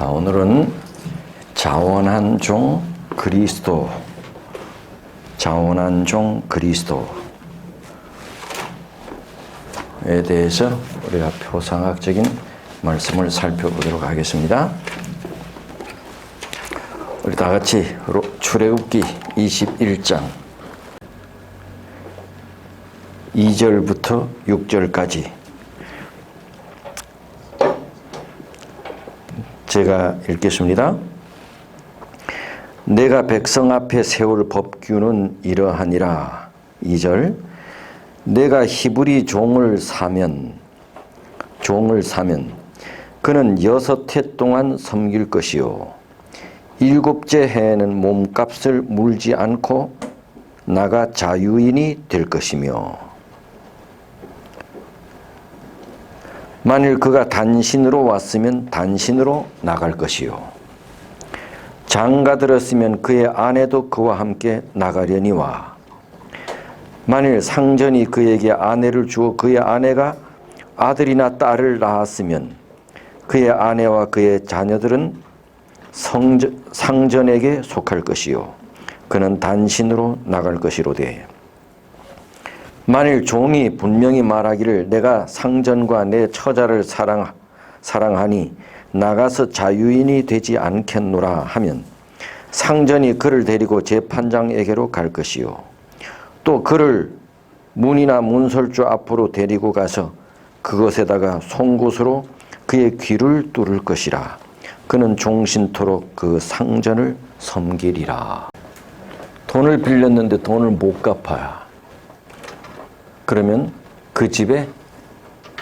자, 오늘은 자원한 종 그리스도, 자원한 종 그리스도에 대해서 우리가 표상학적인 말씀을 살펴보도록 하겠습니다. 우리 다 같이 출애굽기 21장 2절부터 6절까지 제가 읽겠습니다. 내가 백성 앞에 세울 법규는 이러하니라. 2절. 내가 히브리 종을 사면 그는 6해 동안 섬길 것이요 7째 해에는 몸값을 물지 않고 나가 자유인이 될 것이며 만일 그가 단신으로 왔으면 단신으로 나갈 것이요 장가 들었으면 그의 아내도 그와 함께 나가려니와 만일 상전이 그에게 아내를 주어 그의 아내가 아들이나 딸을 낳았으면 그의 아내와 그의 자녀들은 상전에게 속할 것이요 그는 단신으로 나갈 것이로되 만일 종이 분명히 말하기를 내가 상전과 내 처자를 사랑하니 나가서 자유인이 되지 않겠노라 하면 상전이 그를 데리고 재판장에게로 갈 것이요 또 그를 문이나 문설주 앞으로 데리고 가서 그것에다가 송곳으로 그의 귀를 뚫을 것이라. 그는 종신토록 그 상전을 섬기리라. 돈을 빌렸는데 돈을 못 갚아야. 그러면 그 집에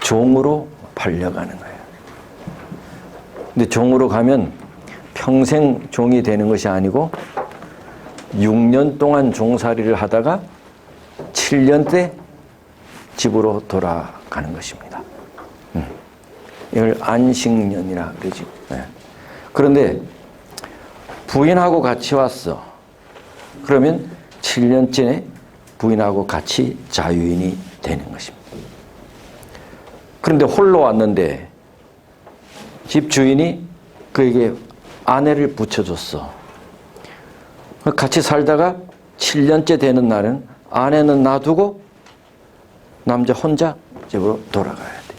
종으로 팔려가는 거예요. 근데 종으로 가면 평생 종이 되는 것이 아니고 6년 동안 종살이를 하다가 7년 때 집으로 돌아가는 것입니다. 이걸 안식년이라 그러지. 그런데 부인하고 같이 왔어. 그러면 7년째 부인하고 같이 자유인이 되는 것입니다. 그런데 홀로 왔는데 집 주인이 그에게 아내를 붙여줬어. 같이 살다가 7년째 되는 날은 아내는 놔두고 남자 혼자 집으로 돌아가야 돼.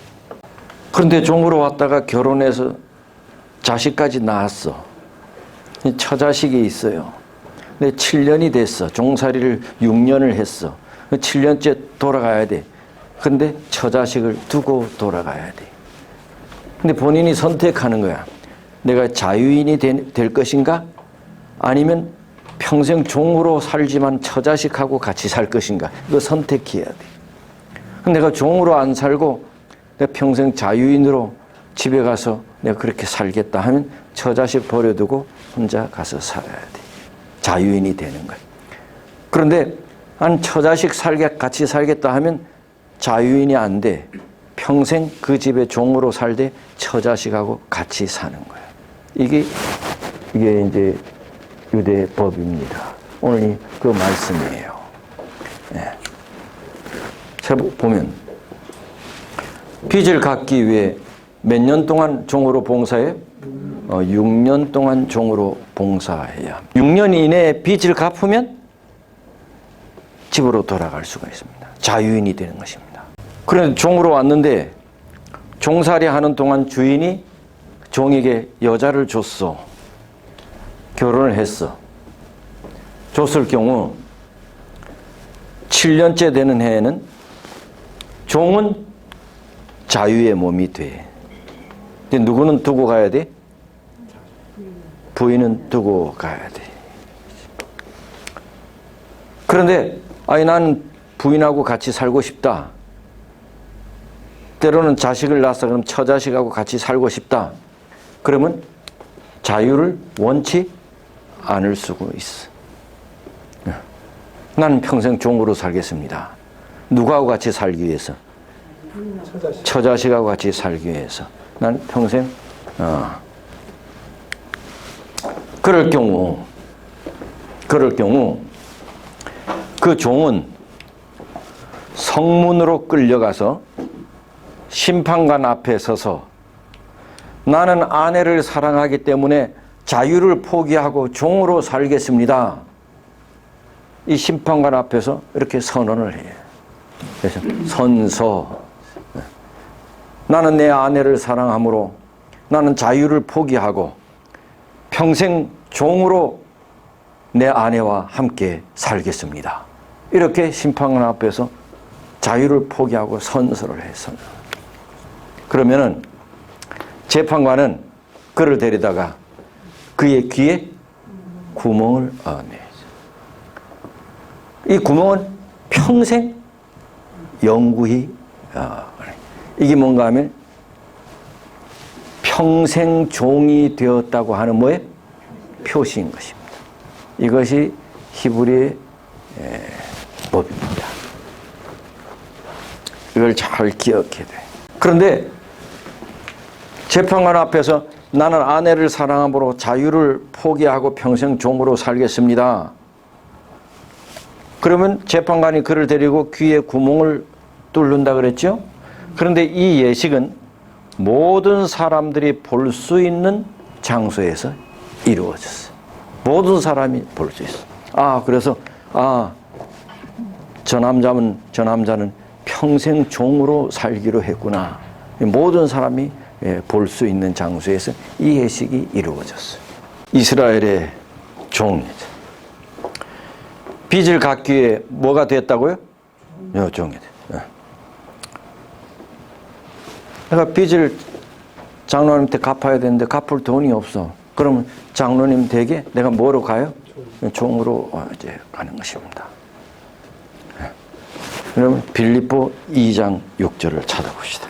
그런데 종으로 왔다가 결혼해서 자식까지 낳았어. 처자식이 있어요. 근데 7년이 됐어. 종살이를 6년을 했어. 7년째 돌아가야 돼. 근데 처자식을 두고 돌아가야 돼. 근데 본인이 선택하는 거야. 내가 자유인이 될 것인가? 아니면 평생 종으로 살지만 처자식하고 같이 살 것인가? 이거 선택해야 돼. 내가 종으로 안 살고 내가 평생 자유인으로 집에 가서 내가 그렇게 살겠다 하면 처자식 버려두고 혼자 가서 살아야 돼. 자유인이 되는 거야. 그런데 한 처자식 같이 살겠다 하면 자유인이 안 돼. 평생 그 집에 종으로 살되 처자식하고 같이 사는 거야. 이게 이제 유대 법입니다. 오늘 그 말씀이에요. 자, 보면 빚을 갚기 위해 몇 년 동안 종으로 봉사해? 6년 동안 종으로 봉사해야 합니다. 6년 이내에 빚을 갚으면 집으로 돌아갈 수가 있습니다. 자유인이 되는 것입니다. 그런데 종으로 왔는데 종살이 하는 동안 주인이 종에게 여자를 줬어. 결혼을 했어. 줬을 경우 7년째 되는 해에는 종은 자유의 몸이 돼. 근데 누구는 두고 가야 돼? 부인은 두고 가야 돼. 그런데 나는 부인하고 같이 살고 싶다. 때로는 자식을 낳아서 그럼 처자식하고 같이 살고 싶다. 그러면 자유를 원치 않을 수가 있어. 나는 평생 종으로 살겠습니다. 누구하고 같이 살기 위해서? 처자식하고 같이 살기 위해서. 난 평생 그럴 경우 그 종은 성문으로 끌려가서 심판관 앞에 서서 나는 아내를 사랑하기 때문에 자유를 포기하고 종으로 살겠습니다. 이 심판관 앞에서 이렇게 선언을 해요. 그래서 선서. 나는 내 아내를 사랑하므로 나는 자유를 포기하고 평생 종으로 내 아내와 함께 살겠습니다. 이렇게 심판관 앞에서 자유를 포기하고 선서를 해서 그러면은 재판관은 그를 데리다가 그의 귀에 구멍을 내죠. 이 구멍은 평생 영구히 이게 뭔가 하면 평생 종이 되었다고 하는 뭐에 표시인 것입니다. 이것이 히브리의 법입니다. 이걸 잘 기억해야 돼. 그런데 재판관 앞에서 나는 아내를 사랑함으로 자유를 포기하고 평생 종으로 살겠습니다. 그러면 재판관이 그를 데리고 귀에 구멍을 뚫는다 그랬죠? 그런데 이 예식은 모든 사람들이 볼 수 있는 장소에서 이루어졌어요. 모든 사람이 볼 수 있어요. 그래서 저 남자는 평생 종으로 살기로 했구나. 모든 사람이 볼 수 있는 장소에서 이 예식이 이루어졌어요. 이스라엘의 종이죠. 빚을 갚기 위해 뭐가 됐다고요? 종이 돼. 내가 빚을 장로님한테 갚아야 되는데 갚을 돈이 없어. 그러면 장로님 댁에 내가 뭐로 가요? 종으로 이제 가는 것입니다. 그러면 빌립보 2장 6절을 찾아봅시다.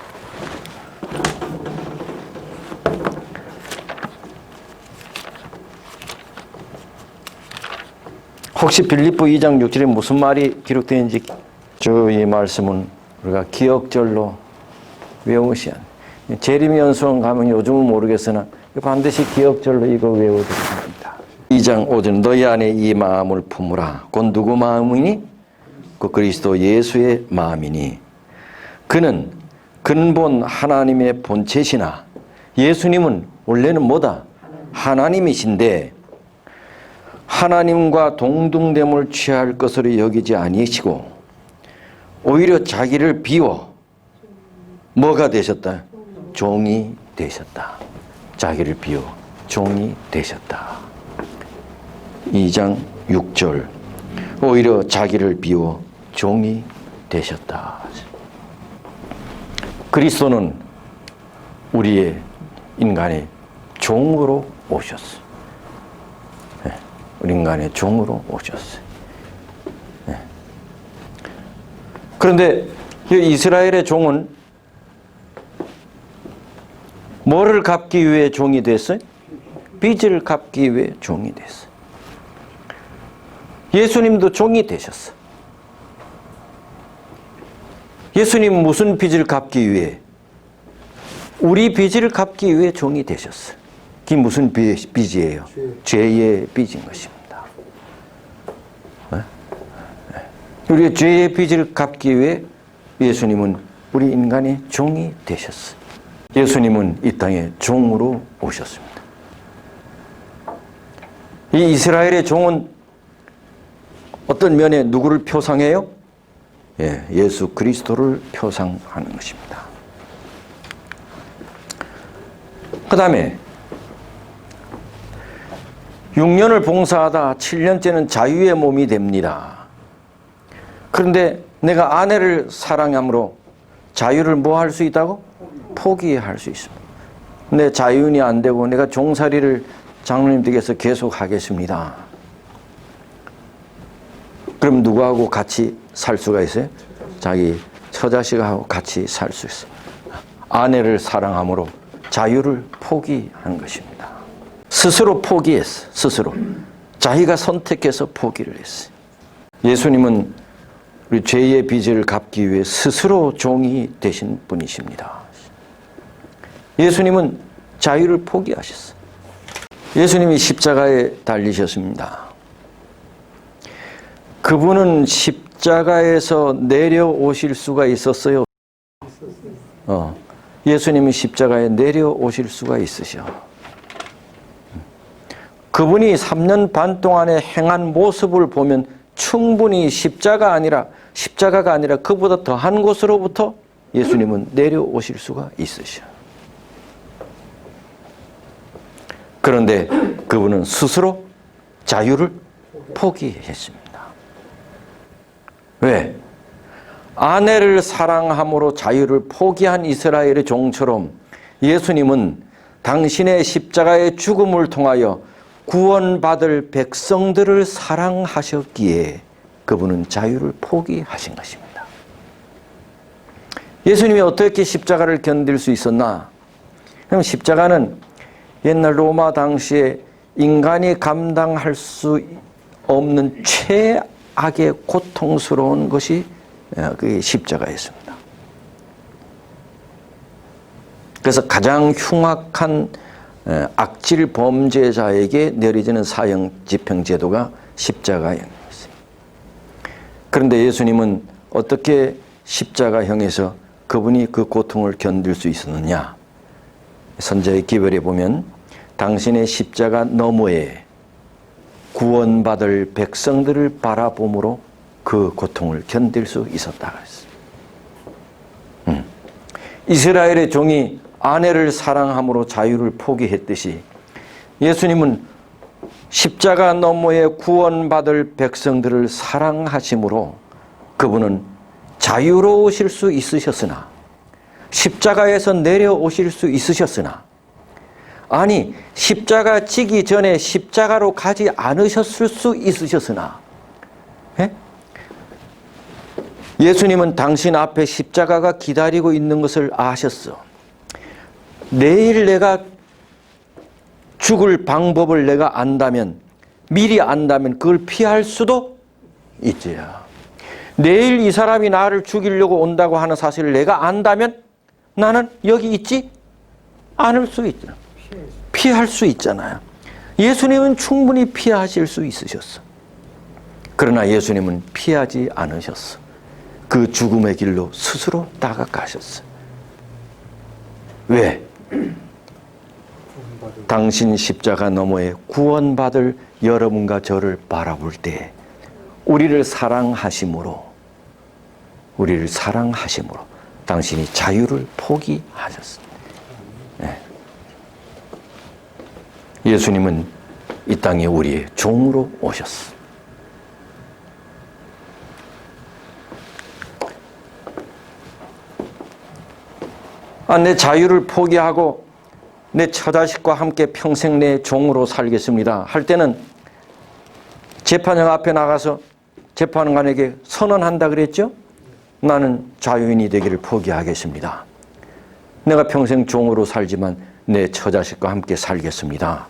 혹시 빌립보 2장 6절에 무슨 말이 기록되는지 이 말씀은 우리가 기억절로 외우셔야 합니다. 재림 연수원 가면 요즘은 모르겠으나 반드시 기억절로 이거 외워야 됩니다. 2장 5절 너희 안에 이 마음을 품으라. 곧 누구 마음이니? 그 그리스도 예수의 마음이니 그는 근본 하나님의 본체시나 예수님은 원래는 뭐다? 하나님이신데 하나님과 동등됨을 취할 것으로 여기지 아니시고 오히려 자기를 비워 뭐가 되셨다? 종이 되셨다. 자기를 비워 종이 되셨다. 2장 6절 오히려 자기를 비워 종이 되셨다. 그리스도는 우리의 인간의 종으로 오셨어요. 우리 인간의 종으로 오셨어요. 그런데 이스라엘의 종은 뭐를 갚기 위해 종이 됐어요? 빚을 갚기 위해 종이 됐어요. 예수님도 종이 되셨어. 예수님 무슨 빚을 갚기 위해? 우리 빚을 갚기 위해 종이 되셨어. 그게 무슨 빚이에요? 죄의 빚인 것입니다. 우리의 죄의 빚을 갚기 위해 예수님은 우리 인간의 종이 되셨어. 예수님은 이 땅에 종으로 오셨습니다. 이 이스라엘의 종은 어떤 면에 누구를 표상해요? 예수 그리스도를 표상하는 것입니다. 그 다음에 6년을 봉사하다 7년째는 자유의 몸이 됩니다. 그런데 내가 아내를 사랑함으로 자유를 뭐 할 수 있다고? 포기할 수 있습니다. 내 자유인이 안 되고 내가 종살이를 장로님 댁에서 계속 하겠습니다. 그럼 누구하고 같이 살 수가 있어요? 자기 처자식하고 같이 살 수 있어요. 아내를 사랑함으로 자유를 포기한 것입니다. 스스로 포기했어. 스스로. 자기가 선택해서 포기를 했어요. 예수님은 우리 죄의 빚을 갚기 위해 스스로 종이 되신 분이십니다. 예수님은 자유를 포기하셨어요. 예수님이 십자가에 달리셨습니다. 그분은 십자가에서 내려오실 수가 있었어요. 예수님이 십자가에 내려오실 수가 있으셔. 그분이 3년 반 동안에 행한 모습을 보면 충분히 십자가가 아니라 그보다 더한 곳으로부터 예수님은 내려오실 수가 있으셔. 그런데 그분은 스스로 자유를 포기했습니다. 왜? 아내를 사랑함으로 자유를 포기한 이스라엘의 종처럼 예수님은 당신의 십자가의 죽음을 통하여 구원받을 백성들을 사랑하셨기에 그분은 자유를 포기하신 것입니다. 예수님이 어떻게 십자가를 견딜 수 있었나? 그럼 십자가는 옛날 로마 당시에 인간이 감당할 수 없는 최악의 고통스러운 것이 그게 십자가였습니다. 그래서 가장 흉악한 악질 범죄자에게 내려지는 사형 집행 제도가 십자가형이었어요. 그런데 예수님은 어떻게 십자가형에서 그분이 그 고통을 견딜 수 있었느냐? 선자의 기별에 보면 당신의 십자가 너머에 구원받을 백성들을 바라봄으로 그 고통을 견딜 수 있었다 그랬어요. 이스라엘의 종이 아내를 사랑함으로 자유를 포기했듯이 예수님은 십자가 너머에 구원받을 백성들을 사랑하심으로 그분은 자유로우실 수 있으셨으나 십자가에서 내려오실 수 있으셨으나 아니 십자가 지기 전에 십자가로 가지 않으셨을 수 있으셨으나 예수님은 당신 앞에 십자가가 기다리고 있는 것을 아셨어. 내일 내가 죽을 방법을 내가 안다면 미리 안다면 그걸 피할 수도 있지요. 내일 이 사람이 나를 죽이려고 온다고 하는 사실을 내가 안다면 나는 여기 있지 않을 수 있잖아. 피할 수 있잖아요. 예수님은 충분히 피하실 수 있으셨어. 그러나 예수님은 피하지 않으셨어. 그 죽음의 길로 스스로 다가가셨어. 왜? 당신 십자가 너머에 구원받을 여러분과 저를 바라볼 때 우리를 사랑하심으로 당신이 자유를 포기하셨습니다. 네. 예수님은 이 땅에 우리의 종으로 오셨어. 내 자유를 포기하고 내 처자식과 함께 평생 내 종으로 살겠습니다 할 때는 재판장 앞에 나가서 재판관에게 선언한다 그랬죠? 나는 자유인이 되기를 포기하겠습니다. 내가 평생 종으로 살지만 내 처자식과 함께 살겠습니다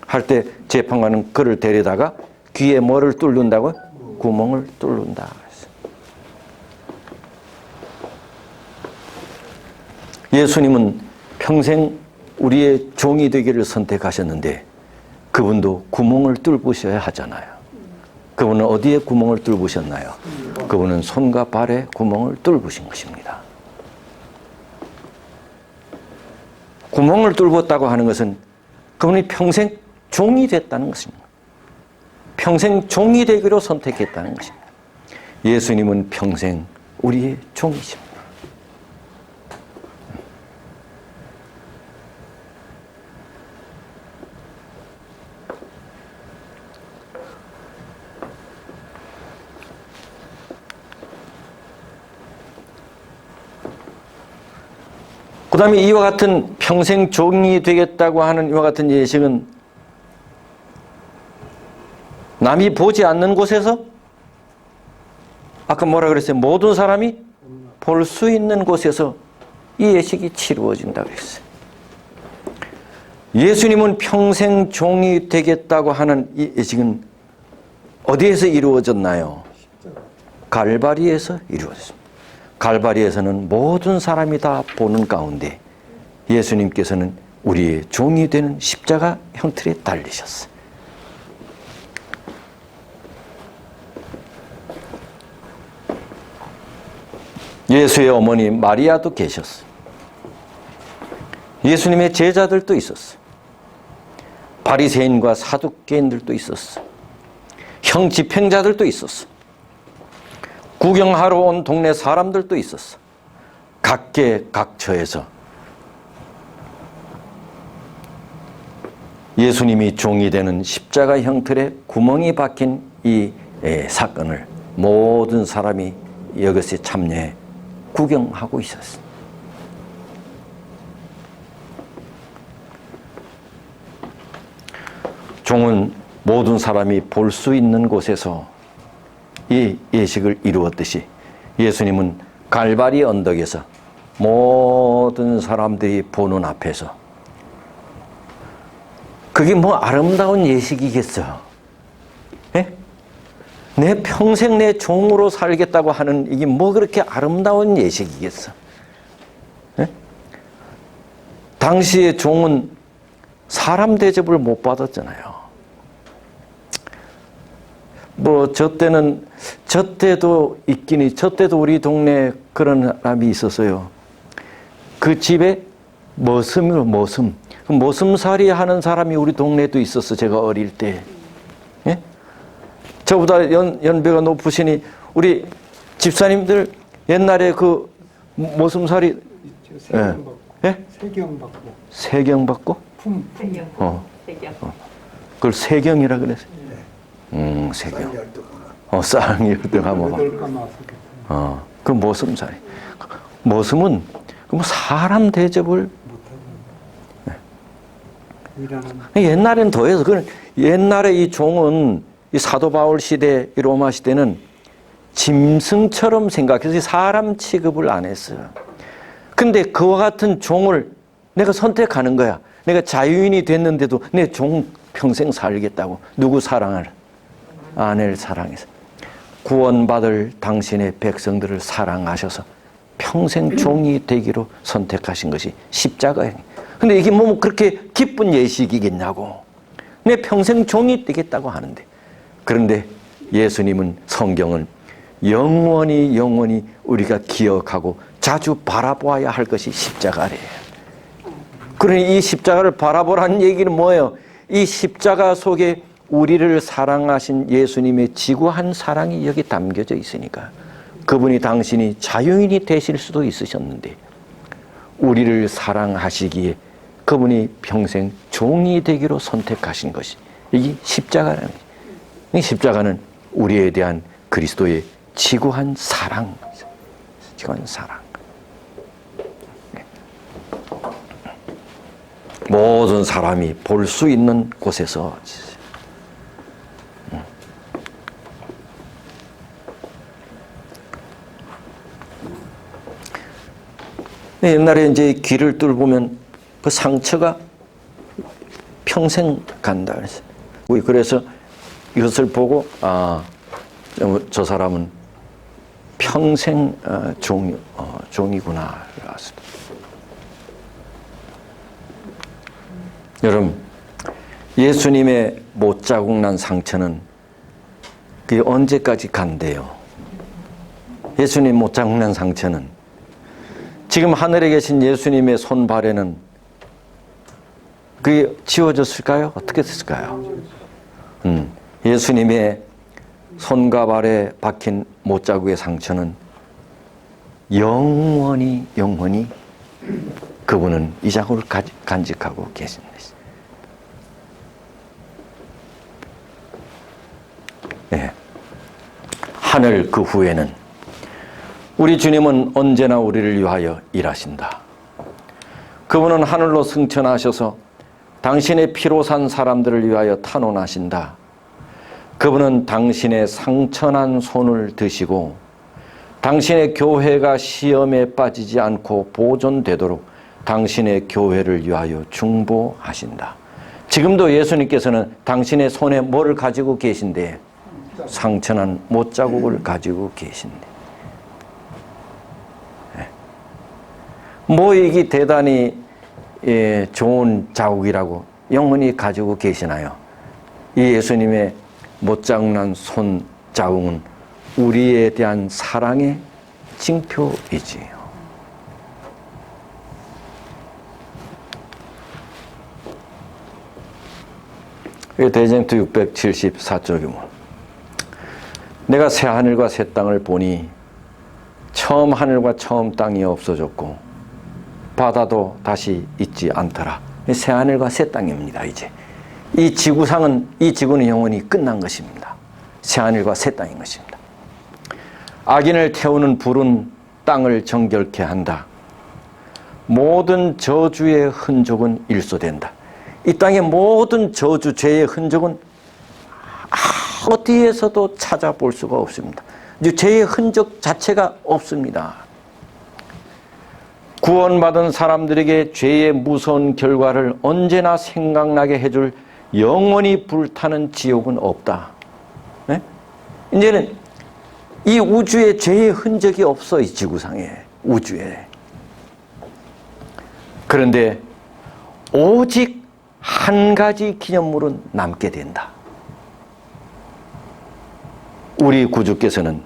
할 때 재판관은 그를 데려다가 귀에 뭐를 뚫는다고? 구멍을 뚫는다. 예수님은 평생 우리의 종이 되기를 선택하셨는데 그분도 구멍을 뚫으셔야 하잖아요. 그분은 어디에 구멍을 뚫으셨나요? 그분은 손과 발에 구멍을 뚫으신 것입니다. 구멍을 뚫었다고 하는 것은 그분이 평생 종이 됐다는 것입니다. 평생 종이 되기로 선택했다는 것입니다. 예수님은 평생 우리의 종이십니다. 그 다음에 이와 같은 평생 종이 되겠다고 하는 이와 같은 예식은 남이 보지 않는 곳에서 아까 뭐라 그랬어요? 모든 사람이 볼 수 있는 곳에서 이 예식이 치루어진다 그랬어요. 예수님은 평생 종이 되겠다고 하는 이 예식은 어디에서 이루어졌나요? 갈바리에서 이루어졌습니다. 갈바리에서는 모든 사람이 다 보는 가운데 예수님께서는 우리의 종이 되는 십자가 형틀에 달리셨어요. 예수의 어머니 마리아도 계셨어요. 예수님의 제자들도 있었어. 바리새인과 사두개인들도 있었어. 형 집행자들도 있었어. 구경하러 온 동네 사람들도 있었어. 각계각처에서 예수님이 종이 되는 십자가 형틀에 구멍이 박힌 이 사건을 모든 사람이 이것에 참여해 구경하고 있었어. 종은 모든 사람이 볼 수 있는 곳에서 이 예식을 이루었듯이 예수님은 갈바리 언덕에서 모든 사람들이 보는 앞에서, 그게 뭐 아름다운 예식이겠어? 예? 내 평생 내 종으로 살겠다고 하는 이게 뭐 그렇게 아름다운 예식이겠어? 예? 당시의 종은 사람 대접을 못 받았잖아요. 뭐 저 때도 있기니, 저 때도 우리 동네에 그런 사람이 있었어요. 그 집에 머슴살이 하는 사람이 우리 동네에도 있었어. 제가 어릴 때. 예? 저보다 연배가 높으시니 우리 집사님들 옛날에 그 머슴살이 세경 받고. 예? 세경 받고. 세경 받고? 세경. 세경. 그걸 세경이라 그랬어요. 세경. 쌀 12 하면. 그 머슴살이. 머슴은 뭐 사람 대접을 옛날에는 더해서, 옛날에 이 종은 이 사도 바울 시대, 이 로마 시대는 짐승처럼 생각해서 사람 취급을 안 했어요. 근데 그와 같은 종을 내가 선택하는 거야. 내가 자유인이 됐는데도 내 종 평생 살겠다고. 누구 사랑을? 아내를 사랑해서. 구원받을 당신의 백성들을 사랑하셔서 평생 종이 되기로 선택하신 것이 십자가예요. 근데 이게 뭐 그렇게 기쁜 예식이겠냐고. 내 평생 종이 되겠다고 하는데. 그런데 예수님은, 성경은 영원히 우리가 기억하고 자주 바라보아야 할 것이 십자가래요. 그러니 이 십자가를 바라보라는 얘기는 뭐예요? 이 십자가 속에 우리를 사랑하신 예수님의 지구한 사랑이 여기 담겨져 있으니까. 그분이 당신이 자유인이 되실 수도 있으셨는데 우리를 사랑하시기에 그분이 평생 종이 되기로 선택하신 것이 이게 십자가라는 거예요. 이 십자가는 우리에 대한 그리스도의 지구한 사랑, 지구한 사랑. 모든 사람이 볼 수 있는 곳에서 옛날에 이제 귀를 뚫으면 그 상처가 평생 간다 그랬어요. 그래서 이것을 보고 저 사람은 평생 종이구나. 여러분, 예수님의 못자국 난 상처는 그게 언제까지 간대요? 예수님 못자국 난 상처는 지금 하늘에 계신 예수님의 손발에는 그게 지워졌을까요? 어떻게 됐을까요? 예수님의 손과 발에 박힌 못자국의 상처는 영원히 그분은 이 자국을 간직하고 계십니다. 네. 하늘 그 후에는 우리 주님은 언제나 우리를 위하여 일하신다. 그분은 하늘로 승천하셔서 당신의 피로 산 사람들을 위하여 탄원하신다. 그분은 당신의 상처난 손을 드시고 당신의 교회가 시험에 빠지지 않고 보존되도록 당신의 교회를 위하여 중보하신다. 지금도 예수님께서는 당신의 손에 뭐를 가지고 계신데? 상처난 못자국을 가지고 계신데. 뭐 이게 대단히 좋은 자국이라고 영원히 가지고 계시나요? 이 예수님의 못자국난 손 자국은 우리에 대한 사랑의 징표이지요. 이게 대쟁투 674쪽이면 내가 새 하늘과 새 땅을 보니 처음 하늘과 처음 땅이 없어졌고 바다도 다시 있지 않더라. 새 하늘과 새 땅입니다. 이제 이 지구는 영원히 끝난 것입니다. 새 하늘과 새 땅인 것입니다. 악인을 태우는 불은 땅을 정결케 한다. 모든 저주의 흔적은 일소된다. 이 땅의 모든 저주, 죄의 흔적은 어디에서도 찾아볼 수가 없습니다. 죄의 흔적 자체가 없습니다. 구원받은 사람들에게 죄의 무서운 결과를 언제나 생각나게 해줄 영원히 불타는 지옥은 없다. 네? 이제는 이 우주에 죄의 흔적이 없어, 이 지구상에, 우주에. 그런데 오직 한 가지 기념물은 남게 된다. 우리 구주께서는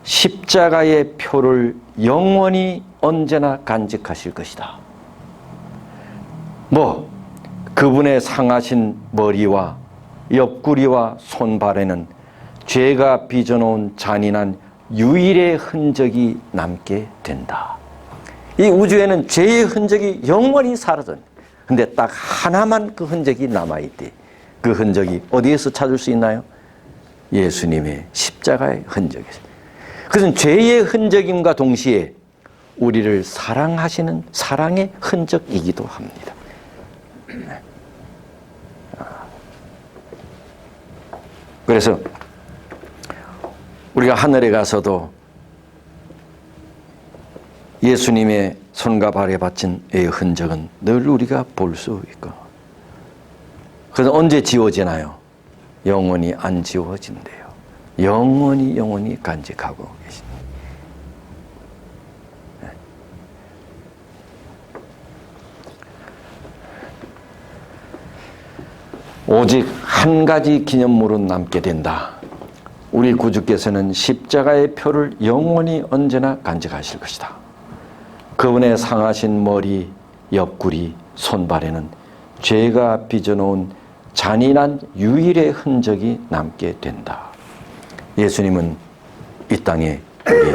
십자가의 표를 영원히 언제나 간직하실 것이다. 그분의 상하신 머리와 옆구리와 손발에는 죄가 빚어놓은 잔인한 유일의 흔적이 남게 된다. 이 우주에는 죄의 흔적이 영원히 사라져. 근데 딱 하나만 그 흔적이 남아있대. 그 흔적이 어디에서 찾을 수 있나요? 예수님의 십자가의 흔적이죠. 그것은 죄의 흔적임과 동시에 우리를 사랑하시는 사랑의 흔적이기도 합니다. 그래서 우리가 하늘에 가서도 예수님의 손과 발에 받친 의 흔적은 늘 우리가 볼 수 있고, 그래서 언제 지워지나요? 영원히 안 지워진대요. 영원히 간직하고 계십니다. 오직 한 가지 기념물은 남게 된다. 우리 구주께서는 십자가의 표를 영원히 언제나 간직하실 것이다. 그분의 상하신 머리, 옆구리, 손발에는 죄가 빚어놓은 잔인한 유일의 흔적이 남게 된다. 예수님은 이 땅에 우리의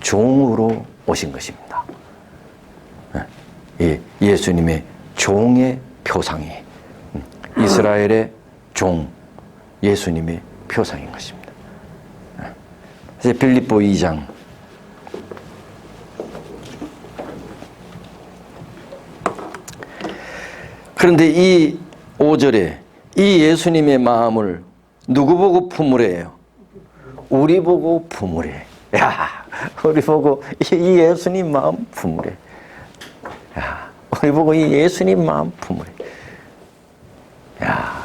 종으로 오신 것입니다. 예수님의 종의 표상이 이스라엘의 종, 예수님의 표상인 것입니다. 이제 빌립보 2장 그런데 이 5절에 이 예수님의 마음을 누구 보고 품으래요? 우리 보고 품으래. 야, 우리 보고 이 예수님 마음 품으래. 야, 우리 보고 이 예수님 마음 품으래. 야.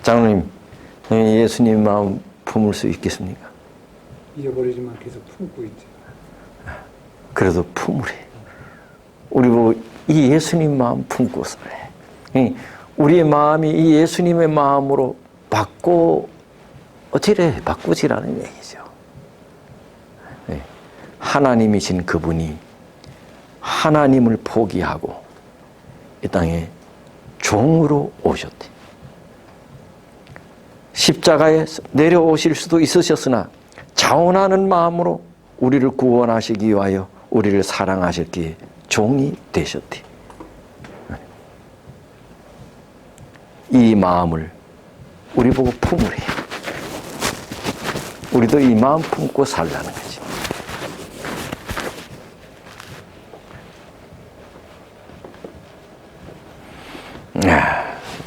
장로님, 예수님 마음 품을 수 있겠습니까? 잊어버리지만 계속 품고 있지. 그래도 품으래. 우리 보고 이 예수님 마음 품고 살래. 우리의 마음이 이 예수님의 마음으로 바꾸지라는 얘기죠. 하나님이신 그분이 하나님을 포기하고 이 땅에 종으로 오셨대. 십자가에 내려오실 수도 있으셨으나 자원하는 마음으로 우리를 구원하시기 위하여 우리를 사랑하셨기에 종이 되셨대. 이 마음을 우리 보고 품으래요. 우리도 이 마음 품고 살라는 거지.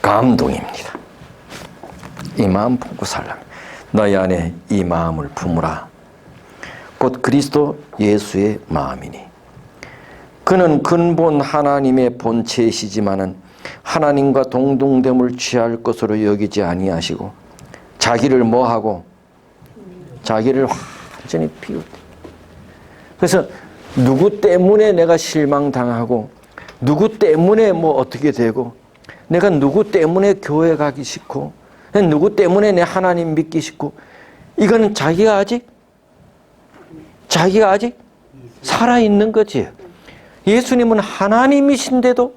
감동입니다. 이 마음 품고 살라면 너희 안에 이 마음을 품으라. 곧 그리스도 예수의 마음이니 그는 근본 하나님의 본체이시지만은 하나님과 동등됨을 취할 것으로 여기지 아니하시고 자기를 뭐하고 자기를 완전히 비우다. 그래서 누구 때문에 내가 실망당하고 누구 때문에 뭐 어떻게 되고 내가 누구 때문에 교회 가기 싫고 누구 때문에 내 하나님 믿기 싫고 이거는 자기가 아직 살아있는 거지. 예수님은 하나님이신데도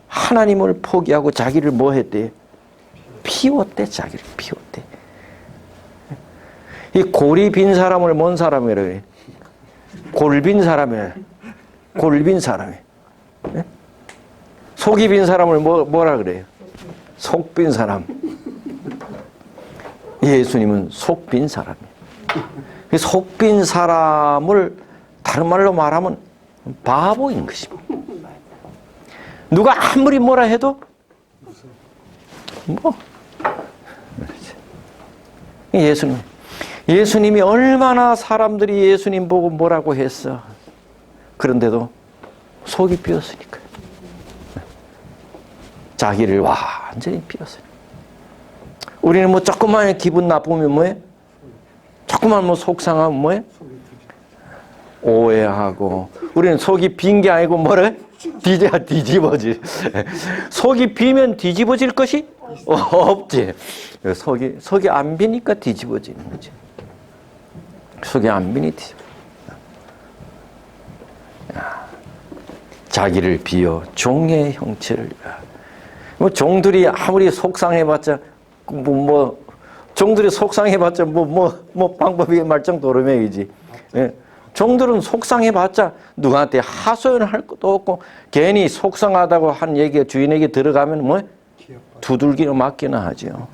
하나님을 포기하고 자기를 뭐 했대요? 비웠대. 자기를 비웠대. 이 골이 빈 사람을 뭔 사람이라 그래? 골빈 사람이에요. 골빈 사람이에요. 속이 빈 사람을 뭐라 그래요? 속 빈 사람. 예수님은 속 빈 사람이에요. 속 빈 사람을 다른 말로 말하면 바보인 것입니다. 누가 아무리 뭐라 해도 뭐 예수님이 얼마나 사람들이 예수님 보고 뭐라고 했어. 그런데도 속이 비었으니까. 자기를 완전히 비웠어요. 우리는 뭐 조금만 기분 나쁘면 뭐해? 조금만 뭐 속상하면 뭐해? 오해하고. 우리는 속이 빈 게 아니고 뭐래? 뒤집어질. 속이 비면 뒤집어질 것이 없지. 속이 안 비니까 뒤집어지는 거지. 속이 안 비니 뒤집어. 자기를 비워 종의 형체를. 뭐 종들이 아무리 속상해봤자 종들이 속상해봤자 방법이 말짱도루맹이지. 예. 종들은 속상해봤자 누구한테 하소연할 것도 없고 괜히 속상하다고 한 얘기가 주인에게 들어가면 뭐 두들기나 맞기나 하죠.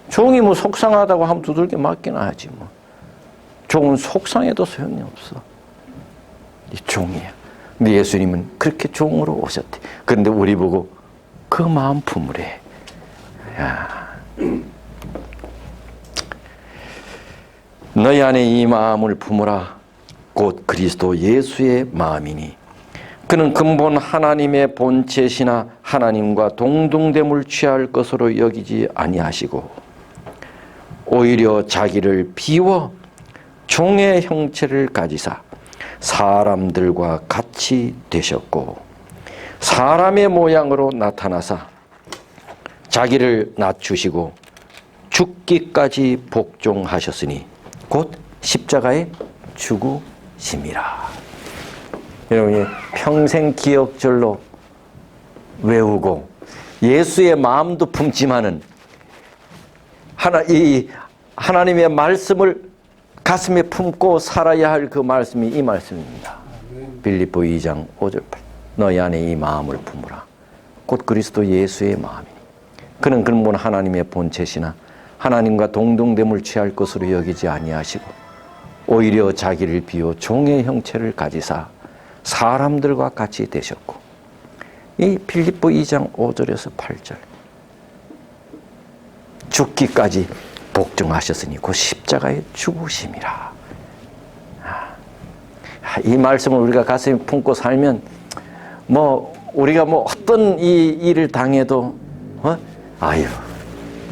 종이 뭐 속상하다고 하면 두들기 맞기나 하지 뭐. 종은 속상해도 소용이 없어. 이 종이야. 근데 예수님은 그렇게 종으로 오셨대. 그런데 우리 보고 그 마음 품으래. 야. 너희 안에 이 마음을 품으라. 곧 그리스도 예수의 마음이니 그는 근본 하나님의 본체시나 하나님과 동등됨을 취할 것으로 여기지 아니하시고 오히려 자기를 비워 종의 형체를 가지사 사람들과 같이 되셨고 사람의 모양으로 나타나사 자기를 낮추시고 죽기까지 복종하셨으니 곧 십자가에 죽으심이라. 여러분이 평생 기억절로 외우고 예수의 마음도 품지만은 하나님의 말씀을 가슴에 품고 살아야 할 그 말씀이 이 말씀입니다. 빌립보 2장 5절 8. 너희 안에 이 마음을 품으라. 곧 그리스도 예수의 마음이니 그는 근본 하나님의 본체시나 하나님과 동등됨을 취할 것으로 여기지 아니하시고 오히려 자기를 비워 종의 형체를 가지사 사람들과 같이 되셨고 이 빌립보 2장 5절에서 8절 죽기까지 복종하셨으니 곧 십자가에 죽으심이라. 이 말씀을 우리가 가슴에 품고 살면 우리가 어떤 이 일을 당해도 아유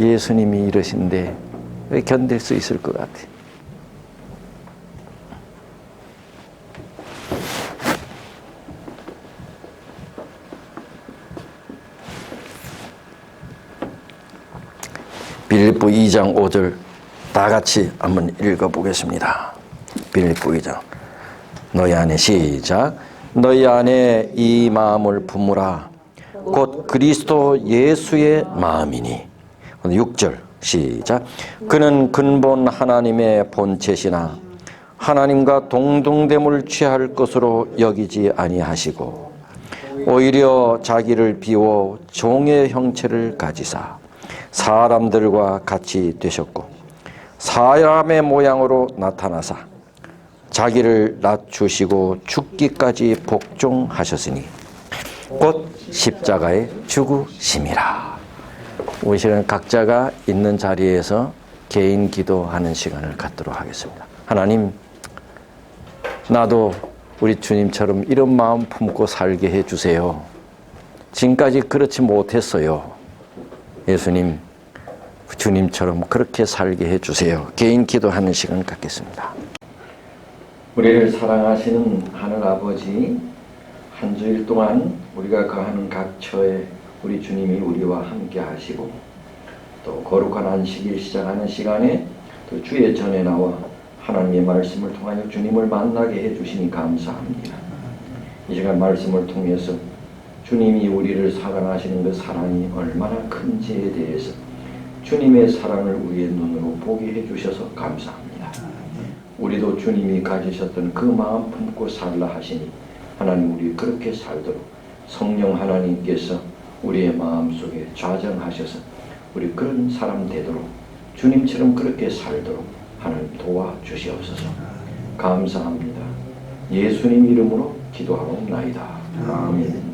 예수님이 이러신데 왜 견딜 수 있을 것 같아. 빌립보 2장 5절 다 같이 한번 읽어보겠습니다. 빌립보 2장 너희 안에 시작. 너희 안에 이 마음을 품으라. 곧 그리스도 예수의 마음이니 6절 시작. 그는 근본 하나님의 본체시나 하나님과 동등됨을 취할 것으로 여기지 아니하시고 오히려 자기를 비워 종의 형체를 가지사 사람들과 같이 되셨고 사람의 모양으로 나타나사 자기를 낮추시고 죽기까지 복종하셨으니 곧 십자가에 죽으심이라. 우리 시간 각자가 있는 자리에서 개인 기도하는 시간을 갖도록 하겠습니다. 하나님, 나도 우리 주님처럼 이런 마음 품고 살게 해주세요. 지금까지 그렇지 못했어요. 예수님, 주님처럼 그렇게 살게 해주세요. 개인 기도하는 시간 갖겠습니다. 우리를 사랑하시는 하늘 아버지, 한 주일 동안 우리가 거하는 각 처에 우리 주님이 우리와 함께 하시고 또 거룩한 안식일 시작하는 시간에 또 주의 전에 나와 하나님의 말씀을 통하여 주님을 만나게 해주시니 감사합니다. 이 시간 말씀을 통해서 주님이 우리를 사랑하시는 그 사랑이 얼마나 큰지에 대해서 주님의 사랑을 우리의 눈으로 보게 해주셔서 감사합니다. 우리도 주님이 가지셨던 그 마음 품고 살라 하시니 하나님 우리 그렇게 살도록 성령 하나님께서 우리의 마음속에 좌정하셔서 우리 그런 사람 되도록 주님처럼 그렇게 살도록 하나님 도와주시옵소서. 감사합니다. 예수님 이름으로 기도하옵나이다. 아멘.